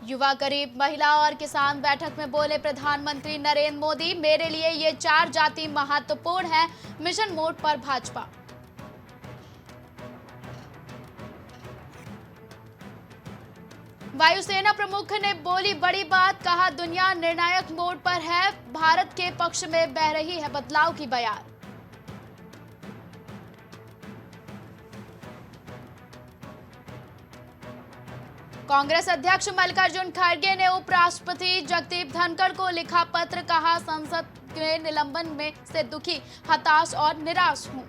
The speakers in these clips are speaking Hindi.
युवा, गरीब, महिला और किसान बैठक में बोले प्रधानमंत्री नरेंद्र मोदी, मेरे लिए ये 4 जाति महत्वपूर्ण है। मिशन मोड पर भाजपा। वायुसेना प्रमुख ने बोली बड़ी बात, कहा दुनिया निर्णायक मोड पर है, भारत के पक्ष में बह रही है बदलाव की बयार। कांग्रेस अध्यक्ष मल्लिकार्जुन खड़गे ने उपराष्ट्रपति जगदीप धनखड़ को लिखा पत्र, कहा संसद के निलंबन में से दुखी, हताश और निराश हूं।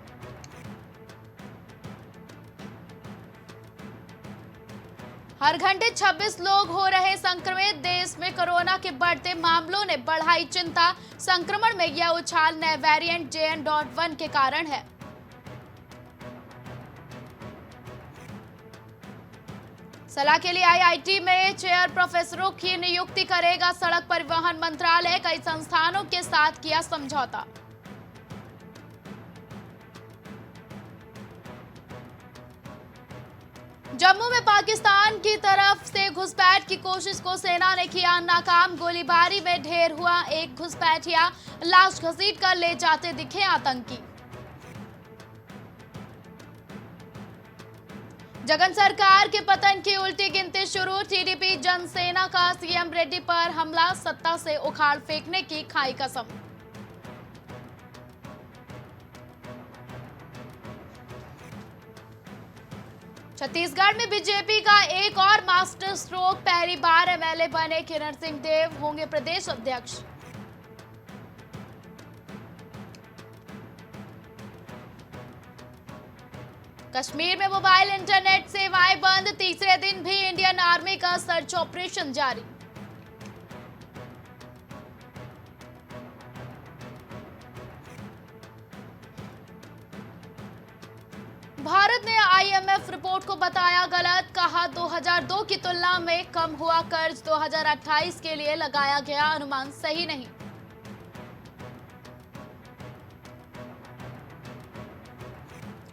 हर घंटे 26 लोग हो रहे संक्रमित, देश में कोरोना के बढ़ते मामलों ने बढ़ाई चिंता, संक्रमण में यह उछाल नए वेरिएंट JN.1 के कारण है। सलाह के लिए IIT में चेयर प्रोफेसरों की नियुक्ति करेगा सड़क परिवहन मंत्रालय, कई संस्थानों के साथ किया समझौता। जम्मू में पाकिस्तान की तरफ से घुसपैठ की कोशिश को सेना ने किया नाकाम, गोलीबारी में ढेर हुआ एक घुसपैठिया, लाश घसीट कर ले जाते दिखे आतंकी। जगन सरकार के पतन की उल्टी गिनती शुरू, TDP जनसेना का CM रेड्डी पर हमला, सत्ता से उखाड़ फेंकने की खाई कसम। छत्तीसगढ़ में बीजेपी का एक और मास्टर स्ट्रोक, पहली बार MLA बने किरण सिंह देव होंगे प्रदेश अध्यक्ष। कश्मीर में मोबाइल इंटरनेट सेवाएं बंद, तीसरे दिन भी इंडियन आर्मी का सर्च ऑपरेशन जारी। भारत ने IMF रिपोर्ट को बताया गलत, कहा 2002 की तुलना में कम हुआ कर्ज, 2028 के लिए लगाया गया अनुमान सही नहीं।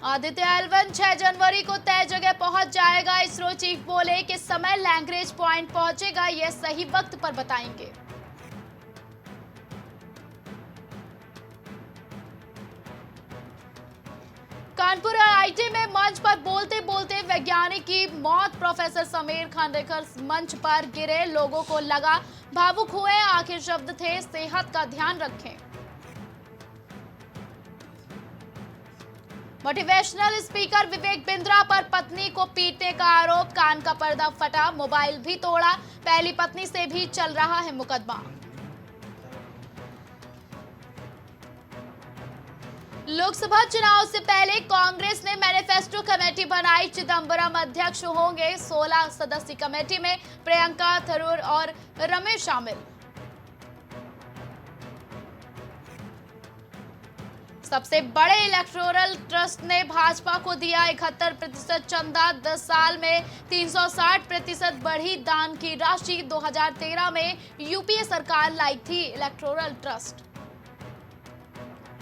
आदित्य L1 6 जनवरी को तय जगह पहुंच जाएगा, इसरो चीफ बोले कि समय लैंग्रेज पॉइंट पहुंचेगा, यह सही वक्त पर बताएंगे। कानपुर IIT में मंच पर बोलते बोलते वैज्ञानिक की मौत, प्रोफेसर समीर खांडेकर मंच पर गिरे, लोगों को लगा भावुक हुए, आखिर शब्द थे सेहत का ध्यान रखें। मोटिवेशनल स्पीकर विवेक बिंद्रा पर पत्नी को पीटने का आरोप, कान का पर्दा फटा, मोबाइल भी तोड़ा, पहली पत्नी से भी चल रहा है मुकदमा। लोकसभा चुनाव से पहले कांग्रेस ने मैनिफेस्टो कमेटी बनाई, चिदंबरम अध्यक्ष होंगे, 16 सदस्यीय कमेटी में प्रियंका, थरूर और रमेश शामिल। सबसे बड़े इलेक्टोरल ट्रस्ट ने भाजपा को दिया 71% चंदा, 10 साल में 360% बढ़ी दान की राशि, 2013 में UPA सरकार लाई थी इलेक्टोरल ट्रस्ट।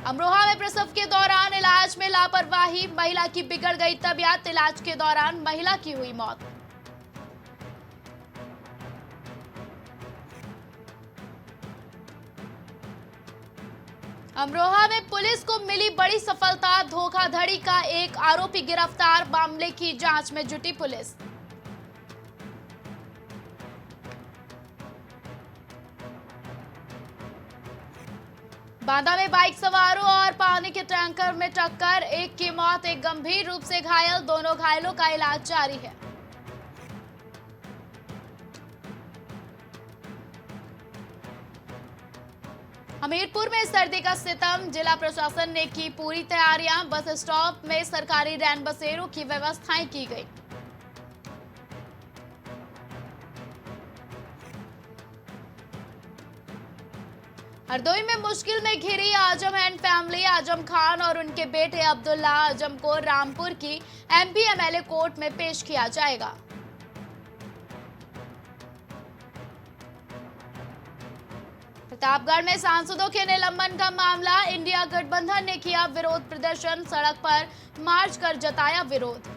अमरोहा में प्रसव के दौरान इलाज में लापरवाही, महिला की बिगड़ गई तबीयत, इलाज के दौरान महिला की हुई मौत। अमरोहा में पुलिस को मिली बड़ी सफलता, धोखाधड़ी का एक आरोपी गिरफ्तार, मामले की जांच में जुटी पुलिस। बांदा में बाइक सवारों और पानी के टैंकर में टक्कर, एक की मौत, एक गंभीर रूप से घायल, दोनों घायलों का इलाज जारी है। हमीरपुर में सर्दी का सितम, जिला प्रशासन ने की पूरी तैयारियां, बस स्टॉप में सरकारी रैन बसेरों की व्यवस्थाएं की गई। हरदोई में मुश्किल में घिरी आजम एंड फैमिली, आजम खान और उनके बेटे अब्दुल्ला आजम को रामपुर की MP MLA कोर्ट में पेश किया जाएगा। प्रतापगढ़ में सांसदों के निलंबन का मामला, इंडिया गठबंधन ने किया विरोध प्रदर्शन, सड़क पर मार्च कर जताया विरोध।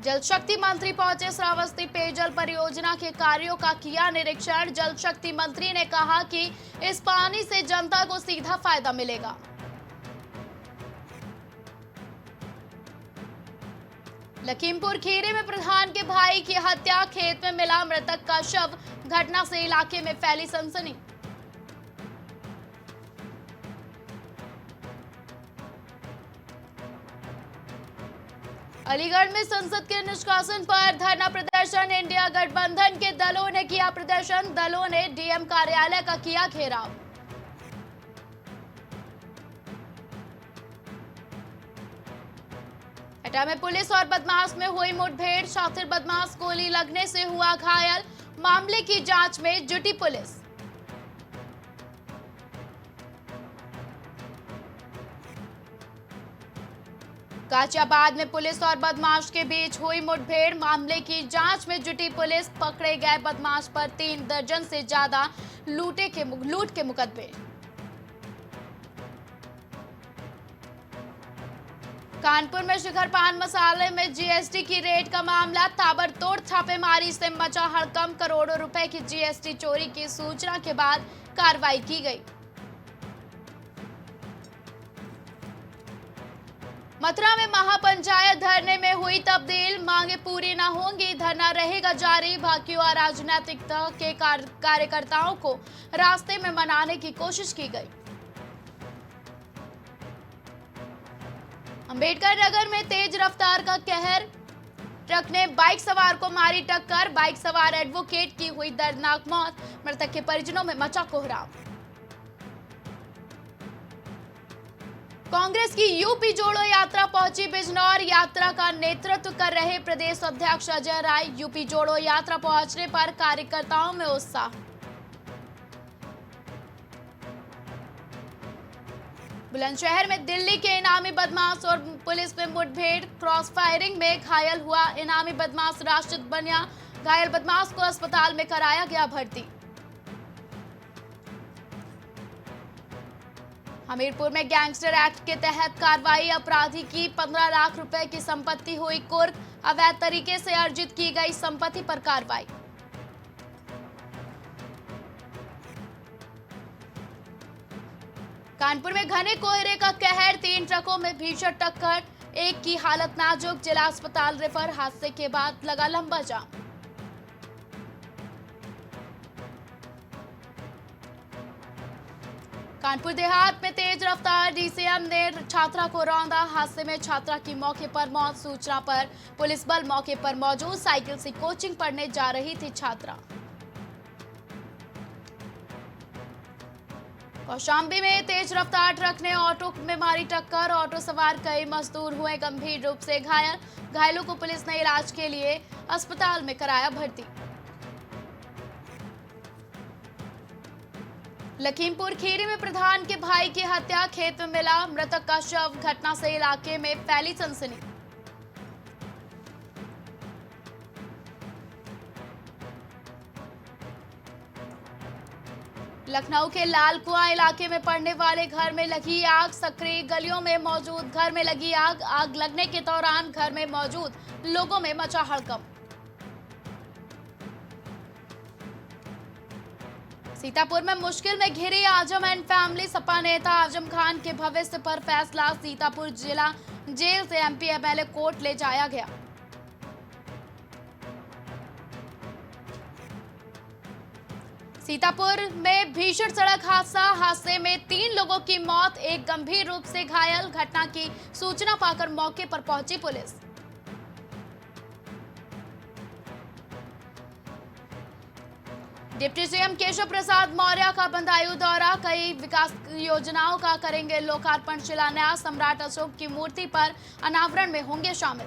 जल शक्ति मंत्री पहुंचे श्रावस्ती पेयजल परियोजना के कार्यों का किया निरीक्षण। जल शक्ति मंत्री ने कहा कि इस पानी से जनता को सीधा फायदा मिलेगा। लखीमपुर खीरी में प्रधान के भाई की हत्या, खेत में मिला मृतक का शव। घटना से इलाके में फैली सनसनी। अलीगढ़ में संसद के निष्कासन पर धरना प्रदर्शन। इंडिया गठबंधन के दलों ने किया प्रदर्शन। दलों ने डीएम कार्यालय का किया घेराव। एटा में पुलिस और बदमाश में हुई मुठभेड़। शातिर बदमाश गोली लगने से हुआ घायल। मामले की जांच में जुटी पुलिस। गाजियाबाद में पुलिस और बदमाश के बीच हुई मुठभेड़। मामले की जांच में जुटी पुलिस। पकड़े गए बदमाश पर 3 दर्जन से ज्यादा लूट के मुकदमे। कानपुर में शिखर पान मसाले में जीएसटी की रेड का मामला। ताबड़तोड़ छापेमारी से मचा हड़कंप। करोड़ों रुपए की जीएसटी चोरी की सूचना के बाद कार्रवाई की गई। मथुरा में महापंचायत धरने में हुई तब्दील। मांगे पूरी न होंगी, धरना रहेगा जारी। भाकियों और राजनीतिक दल के कार्यकर्ताओं को रास्ते में मनाने की कोशिश की गई। अंबेडकर नगर में तेज रफ्तार का कहर। ट्रक ने बाइक सवार को मारी टक्कर। बाइक सवार एडवोकेट की हुई दर्दनाक मौत। मृतक के परिजनों में मचा कोहराम। कांग्रेस की यूपी जोड़ो यात्रा पहुंची बिजनौर। यात्रा का नेतृत्व कर रहे प्रदेश अध्यक्ष अजय राय। यूपी जोड़ो यात्रा पहुंचने पर कार्यकर्ताओं में उत्साह। बुलंदशहर में दिल्ली के इनामी बदमाश और पुलिस में मुठभेड़। क्रॉस फायरिंग में घायल हुआ इनामी बदमाश राशिद बनिया। घायल बदमाश को अस्पताल में कराया गया भर्ती। हमीरपुर में गैंगस्टर एक्ट के तहत कार्रवाई। अपराधी की 15 लाख रुपए की संपत्ति हुई कुर्क। अवैध तरीके से अर्जित की गई संपत्ति पर कार्रवाई। कानपुर में घने कोहरे का कहर। 3 ट्रकों में भीषण टक्कर। एक की हालत नाजुक, जिला अस्पताल रेफर। हादसे के बाद लगा लंबा जाम। कानपुर देहात में तेज रफ्तार। डीसीएम ने छात्रा को रौंदा। हादसे में छात्रा की मौके पर मौत। सूचना पर पुलिस बल मौके पर मौजूद। साइकिल से कोचिंग पढ़ने जा रही थी छात्रा। कौशाम्बी में तेज रफ्तार ट्रक ने ऑटो में मारी टक्कर। ऑटो सवार कई मजदूर हुए गंभीर रूप से घायल। घायलों को पुलिस ने इलाज के लिए अस्पताल में कराया भर्ती। लखीमपुर खीरी में प्रधान के भाई की हत्या, खेत में मिला मृतक का शव। घटना से इलाके में फैली सनसनी। लखनऊ के लाल कुआं इलाके में पड़ने वाले घर में लगी आग। सक्रिय गलियों में मौजूद घर में लगी आग। आग लगने के दौरान घर में मौजूद लोगों में मचा हड़कंप। सीतापुर में मुश्किल में घिरी आजम एंड फैमिली। सपा नेता आजम खान के भविष्य पर फैसला। सीतापुर जिला जेल से एमपी एमएलए कोर्ट ले जाया गया। सीतापुर में भीषण सड़क हादसा। हादसे में 3 लोगों की मौत, एक गंभीर रूप से घायल। घटना की सूचना पाकर मौके पर पहुंची police. Deputy CM Keshav Prasad Maurya का बदायूं दौरा। कई विकास योजनाओं का करेंगे लोकार्पण शिलान्यास। सम्राट अशोक की मूर्ति पर अनावरण में होंगे शामिल।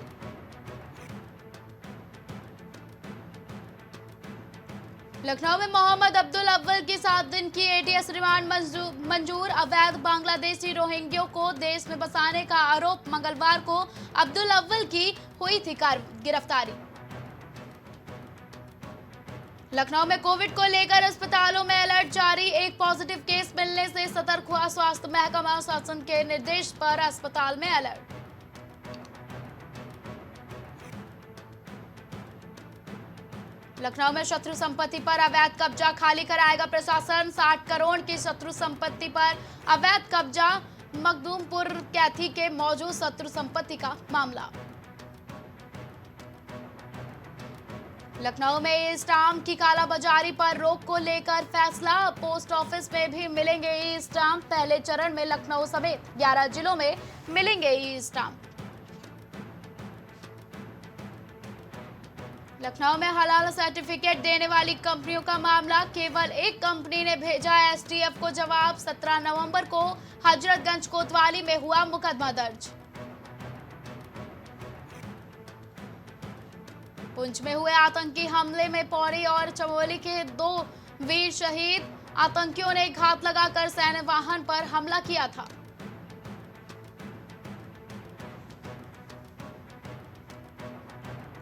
लखनऊ में मोहम्मद अब्दुल अव्वल की 7 दिन की एटीएस रिमांड मंजूर। अवैध बांग्लादेशी रोहिंग्यों को देश में बसाने का आरोप। मंगलवार को अब्दुल अव्वल की हुई थी गिरफ्तारी। लखनऊ में कोविड को लेकर अस्पतालों में अलर्ट जारी। एक पॉजिटिव केस मिलने से सतर्क हुआ स्वास्थ्य महकमा। शासन के निर्देश पर अस्पताल में अलर्ट। लखनऊ में शत्रु संपत्ति पर अवैध कब्जा खाली कराएगा प्रशासन। 60 करोड़ की शत्रु संपत्ति पर अवैध कब्जा। मखदूमपुर कैथी के मौजूद शत्रु संपत्ति का मामला। लखनऊ में ई स्टाम्प की कालाबाजारी पर रोक को लेकर फैसला। पोस्ट ऑफिस में भी मिलेंगे ई स्टाम्प। पहले चरण में लखनऊ समेत 11 जिलों में मिलेंगे ई स्टाम्प। लखनऊ में हलाल सर्टिफिकेट देने वाली कंपनियों का मामला। केवल एक कंपनी ने भेजा एसटीएफ को जवाब। 17 नवंबर को हजरतगंज कोतवाली में हुआ मुकदमा दर्ज। पुंछ में हुए आतंकी हमले में पौड़ी और चमोली के 2 वीर शहीद। आतंकियों ने घात लगाकर सैन्य वाहन पर हमला किया था।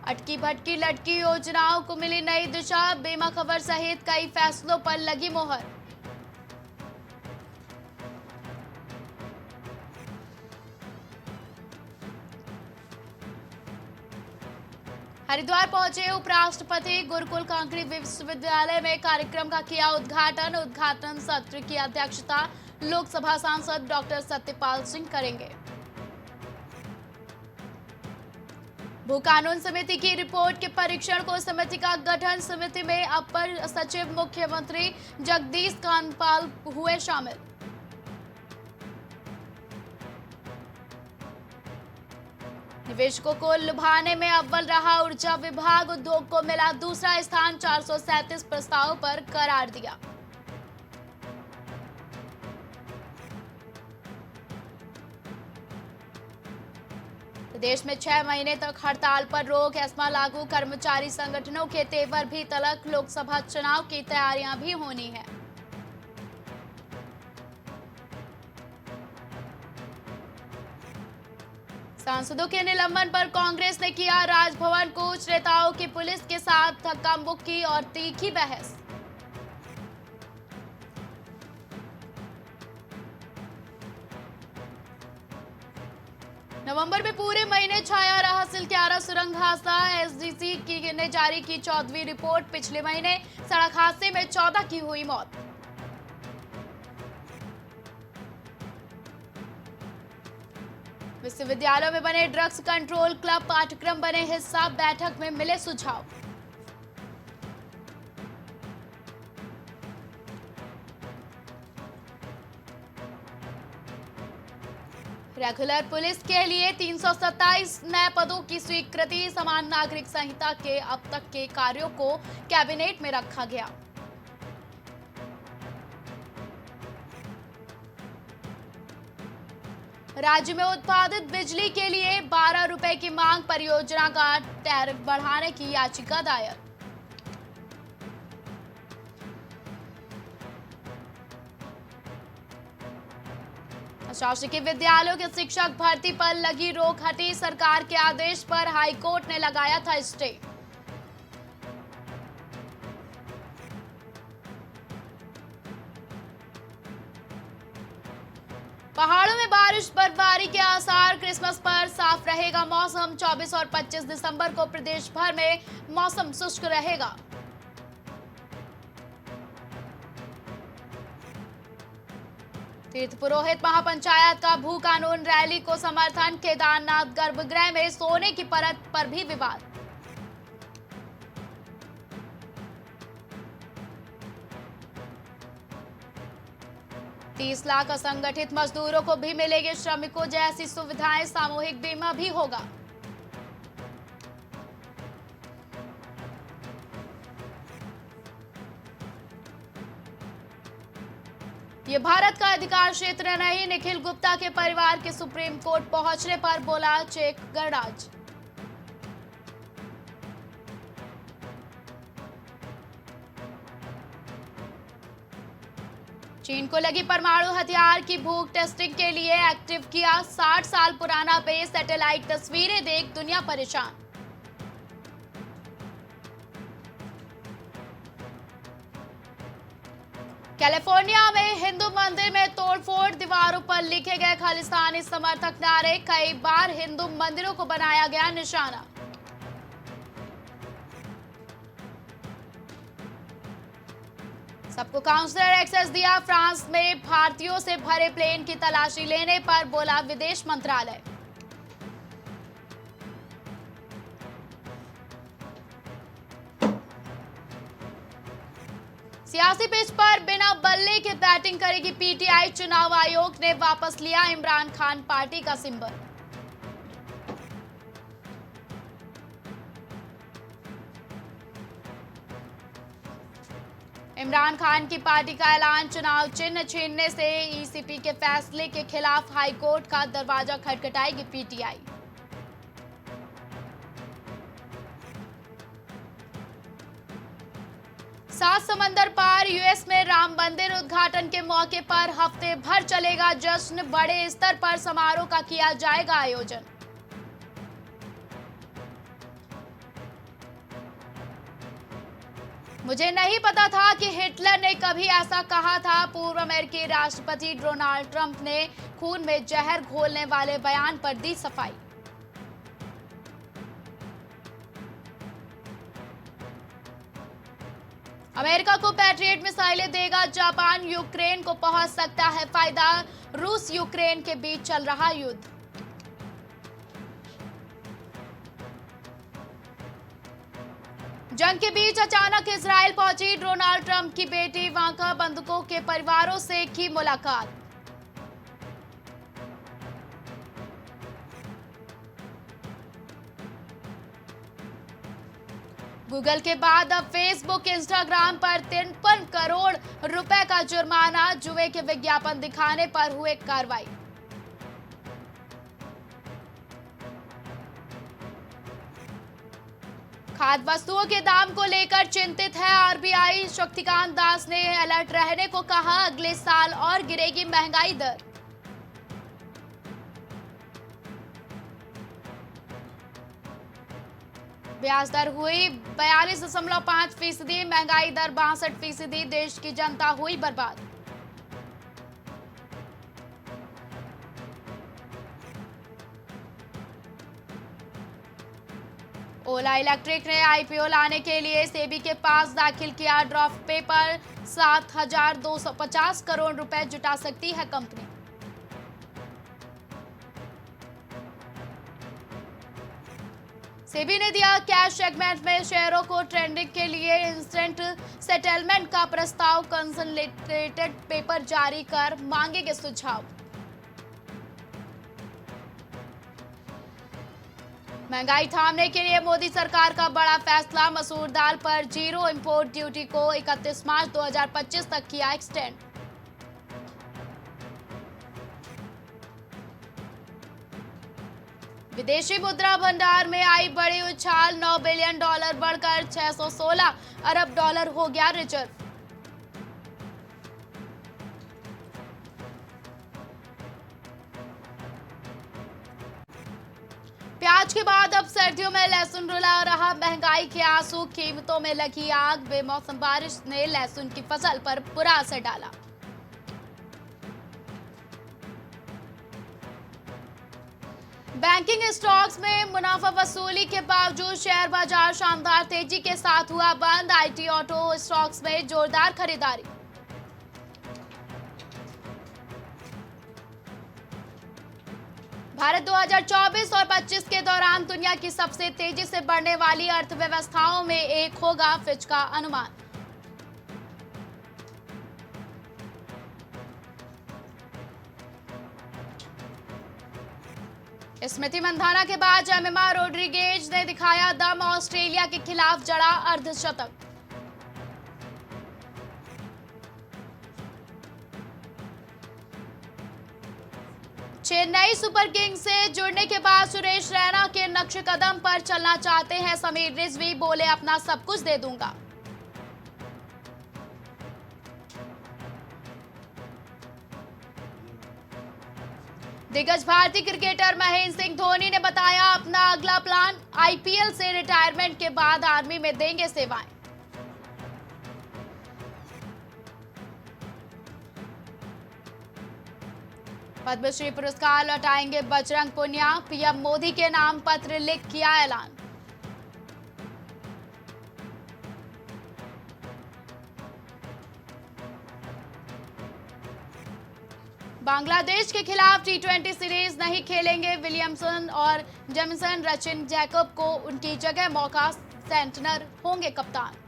अटकी भटकी लटकी योजनाओं को मिली नई दिशा। बीमा कवर सहित कई फैसलों पर लगी मोहर। हरिद्वार पहुंचे उपराष्ट्रपति। गुरुकुल कांकरी विश्वविद्यालय में कार्यक्रम का किया उद्घाटन। उद्घाटन सत्र की अध्यक्षता लोकसभा सांसद डॉक्टर सत्यपाल सिंह करेंगे। भू कानून समिति की रिपोर्ट के परीक्षण को समिति का गठन। समिति में अपर सचिव मुख्यमंत्री जगदीश कांडपाल हुए शामिल। निवेशकों को लुभाने में अव्वल रहा ऊर्जा विभाग। उद्योग को मिला दूसरा स्थान। 437 प्रस्तावों पर करार दिया। प्रदेश में 6 महीने तक हड़ताल पर रोक। एस्मा लागू। कर्मचारी संगठनों के तेवर भी तलक। लोकसभा चुनाव की तैयारियां भी होनी है। सांसदों के निलंबन पर कांग्रेस ने किया राजभवन कूच। नेताओं की पुलिस के साथ धक्का मुक्की और तीखी बहस। नवंबर में पूरे महीने छाया रहा सिलक्यारा सुरंग हादसा। एसडीसी की ने जारी की 14वीं रिपोर्ट। पिछले महीने सड़क हादसे में 14 की हुई मौत। विश्वविद्यालयों में बने ड्रग्स कंट्रोल क्लब पाठ्यक्रम बने हिस्सा। बैठक में मिले सुझाव। रेगुलर पुलिस के लिए 327 नए पदों की स्वीकृति। समान नागरिक संहिता के अब तक के कार्यों को कैबिनेट में रखा गया। राज्य में उत्पादित बिजली के लिए 12 रुपए की मांग। परियोजना का टैरिफ बढ़ाने की याचिका दायर। शासकीय विद्यालयों के शिक्षक भर्ती पर लगी रोक हटी। सरकार के आदेश पर हाईकोर्ट ने लगाया था स्टे। पहाड़ों में बारिश बर्फबारी के आसार। क्रिसमस पर साफ रहेगा मौसम। 24 और 25 दिसंबर को प्रदेश भर में मौसम शुष्क रहेगा। तीर्थ पुरोहित महापंचायत का भू कानून रैली को समर्थन। केदारनाथ गर्भगृह में सोने की परत पर भी विवाद। तीस लाख असंगठित मजदूरों को भी मिलेगी श्रमिकों जैसी सुविधाएं। सामूहिक बीमा भी होगा। ये भारत का अधिकार क्षेत्र नहीं। निखिल गुप्ता के परिवार के सुप्रीम कोर्ट पहुंचने पर बोला चेक गणराज। चीन को लगी परमाणु हथियार की भूख टेस्टिंग के लिए एक्टिव किया। 60 साल पुराना बेस। सैटेलाइट तस्वीरें देख दुनिया परेशान। कैलिफोर्निया में हिंदू मंदिर में तोड़फोड़। दीवारों पर लिखे गए खालिस्तानी समर्थक नारे। कई बार हिंदू मंदिरों को बनाया गया निशाना। सबको काउंसलर एक्सेस दिया। फ्रांस में भारतीयों से भरे प्लेन की तलाशी लेने पर बोला विदेश मंत्रालय। सियासी पिच पर बिना बल्ले के बैटिंग करेगी पीटीआई। चुनाव आयोग ने वापस लिया इमरान खान पार्टी का सिंबल। इमरान खान की पार्टी का ऐलान। चुनाव चिन्ह छीनने से ईसीपी के फैसले के खिलाफ हाईकोर्ट का दरवाजा खटखटाएगी पीटीआई। सात समंदर पार यूएस में राम मंदिर उद्घाटन के मौके पर हफ्ते भर चलेगा जश्न। बड़े स्तर पर समारोह का किया जाएगा आयोजन। मुझे नहीं पता था कि हिटलर ने कभी ऐसा कहा था। पूर्व अमेरिकी राष्ट्रपति डोनाल्ड ट्रंप ने खून में जहर घोलने वाले बयान पर दी सफाई। अमेरिका को पैट्रियट मिसाइलें देगा जापान। यूक्रेन को पहुंच सकता है फायदा। रूस यूक्रेन के बीच चल रहा युद्ध। जंग के बीच अचानक इजराइल पहुंची डोनाल्ड ट्रंप की बेटी इवांका। बंधुकों के परिवारों से की मुलाकात। गूगल के बाद अब फेसबुक इंस्टाग्राम पर 53 करोड़ रुपए का जुर्माना। जुए के विज्ञापन दिखाने पर हुए कार्रवाई। खाद्य वस्तुओं के दाम को लेकर चिंतित है आरबीआई। शक्तिकांत दास ने अलर्ट रहने को कहा। अगले साल और गिरेगी महंगाई दर। ब्याज दर हुई 42.5%। महंगाई दर 62%। देश की जनता हुई बर्बाद। ओला इलेक्ट्रिक ने आईपीओ लाने के लिए सेबी के पास दाखिल किया ड्राफ्ट पेपर। 7,250 करोड़ रुपए जुटा सकती है कंपनी। सेबी ने दिया कैश सेगमेंट में शेयरों को ट्रेडिंग के लिए इंस्टेंट सेटलमेंट का प्रस्ताव। कंसोलिडेटेड पेपर जारी कर मांगेंगे सुझाव। महंगाई थामने के लिए मोदी सरकार का बड़ा फैसला। मसूर दाल पर जीरो इंपोर्ट ड्यूटी को 31 मार्च 2025 तक किया एक्सटेंड। विदेशी मुद्रा भंडार में आई बड़ी उछाल। $9 बिलियन बढ़कर $616 अरब हो गया रिजर्व। प्याज के बाद अब सर्दियों में लहसुन रुला रहा। महंगाई के आंसू, कीमतों में लगी आग। बेमौसम बारिश ने लहसुन की फसल पर बुरा असर डाला। बैंकिंग स्टॉक्स में मुनाफा वसूली के बावजूद शेयर बाजार शानदार तेजी के साथ हुआ बंद। आईटी ऑटो स्टॉक्स में जोरदार खरीदारी। भारत 2024 और 25 के दौरान दुनिया की सबसे तेजी से बढ़ने वाली अर्थव्यवस्थाओं में एक होगा, फिच का अनुमान। स्मृति मंधाना के बाद जेमिमा रोड्रिगेज ने दिखाया दम। ऑस्ट्रेलिया के खिलाफ जड़ा अर्धशतक। चेन्नई सुपर किंग्स से जुड़ने के बाद सुरेश रैना के नक्श कदम पर चलना चाहते हैं समीर रिजवी। बोले अपना सब कुछ दे दूंगा। दिग्गज भारतीय क्रिकेटर महेंद्र सिंह धोनी ने बताया अपना अगला प्लान। आईपीएल से रिटायरमेंट के बाद आर्मी में देंगे सेवाएं। पद्मश्री पुरस्कार लौटाएंगे बजरंग पुनिया। पीएम मोदी के नाम पत्र लिख किया ऐलान। बांग्लादेश के खिलाफ टी20 सीरीज नहीं खेलेंगे विलियमसन और जेमिसन। सचिन जैकब को उनकी जगह मौका, सेंटनर होंगे कप्तान।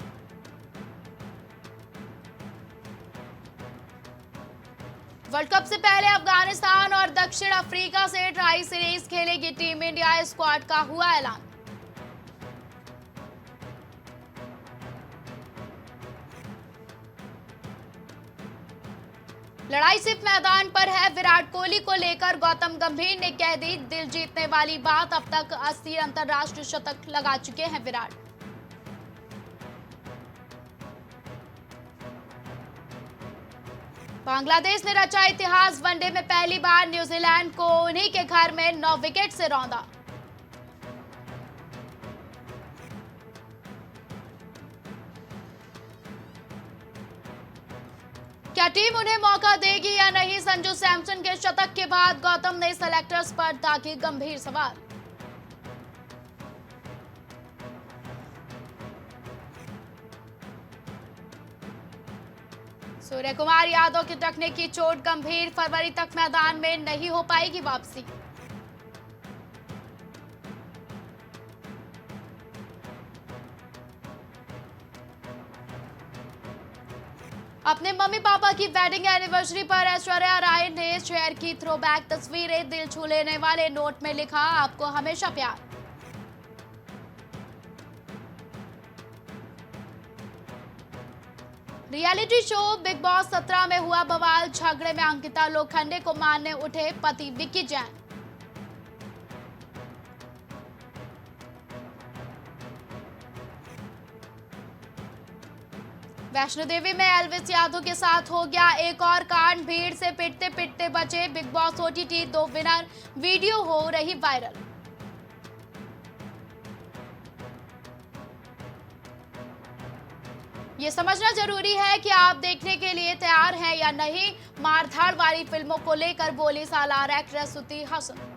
वर्ल्ड कप से पहले अफगानिस्तान और दक्षिण अफ्रीका से ट्राई सीरीज खेलेगी टीम इंडिया, स्क्वाड का हुआ ऐलान। लड़ाई सिर्फ मैदान पर है, विराट कोहली को लेकर गौतम गंभीर ने कह दी दिल जीतने वाली बात। अब तक 80 अंतरराष्ट्रीय शतक लगा चुके हैं विराट। बांग्लादेश ने रचा इतिहास, वनडे में पहली बार न्यूजीलैंड को उन्हीं के घर में 9 विकेट से रौंदा। क्या टीम उन्हें मौका देगी या नहीं? संजू सैमसन के शतक के बाद गौतम ने सेलेक्टर्स पर दागे गंभीर सवाल। सूर्य कुमार यादव की टखने की चोट गंभीर, फरवरी तक मैदान में नहीं हो पाएगी वापसी। अपने मम्मी पापा की वेडिंग एनिवर्सरी पर ऐश्वर्या राय ने शेयर की थ्रोबैक तस्वीरें, दिल छू लेने वाले नोट में लिखा, आपको हमेशा प्यार। रियलिटी शो बिग बॉस 17 में हुआ बवाल, झगड़े में अंकिता लोखंडे को मारने उठे पति विक्की जैन। वैष्णो देवी में एल्विस यादव के साथ हो गया एक और कांड, भीड़ से पिटते पिटते बचे big boss OTT 2 winner, video हो रही वायरल। ये समझना जरूरी है कि आप देखने के लिए तैयार हैं या नहीं। मारधाड़ वाली फिल्मों को लेकर बोली सालार एक्ट्रेस श्रुति हसन।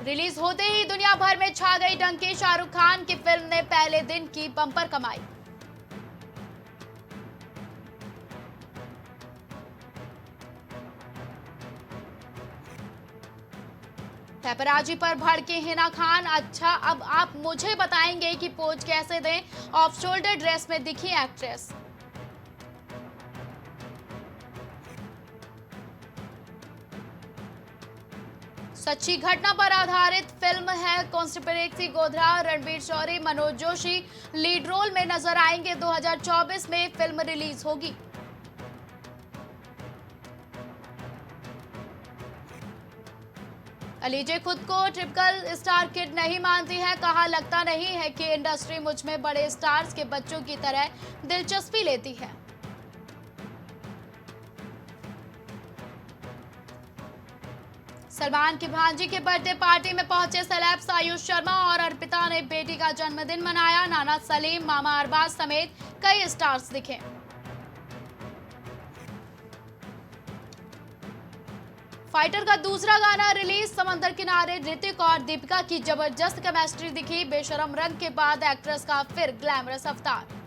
रिलीज होते ही दुनिया भर में छा गई डंकी, शाहरुख खान की फिल्म ने पहले दिन की बम्पर कमाई। पैपराजी पर भड़की हिना खान, अच्छा अब आप मुझे बताएंगे कि पोज कैसे दें? ऑफ शोल्डर ड्रेस में दिखी एक्ट्रेस। सच्ची घटना पर आधारित फिल्म है conspiracy, Godhra, Ranvir Shorey, Manoj Joshi lead role में नजर आएंगे। 2024 में फिल्म रिलीज होगी। अलीजे खुद को ट्रिपिकल स्टार किड नहीं मानती है, कहा लगता नहीं है कि इंडस्ट्री मुझ में बड़े स्टार्स के बच्चों की तरह दिलचस्पी लेती है। सलमान की भांजी के बर्थडे पार्टी में पहुंचे सेलेब्स, आयुष शर्मा और अर्पिता ने बेटी का जन्मदिन मनाया। नाना सलीम, मामा अरबाज समेत कई स्टार्स दिखे। फाइटर का दूसरा गाना रिलीज, समंदर किनारे ऋतिक और दीपिका की जबरदस्त केमिस्ट्री दिखी। बेशरम रंग के बाद एक्ट्रेस का फिर ग्लैमरस अवतार।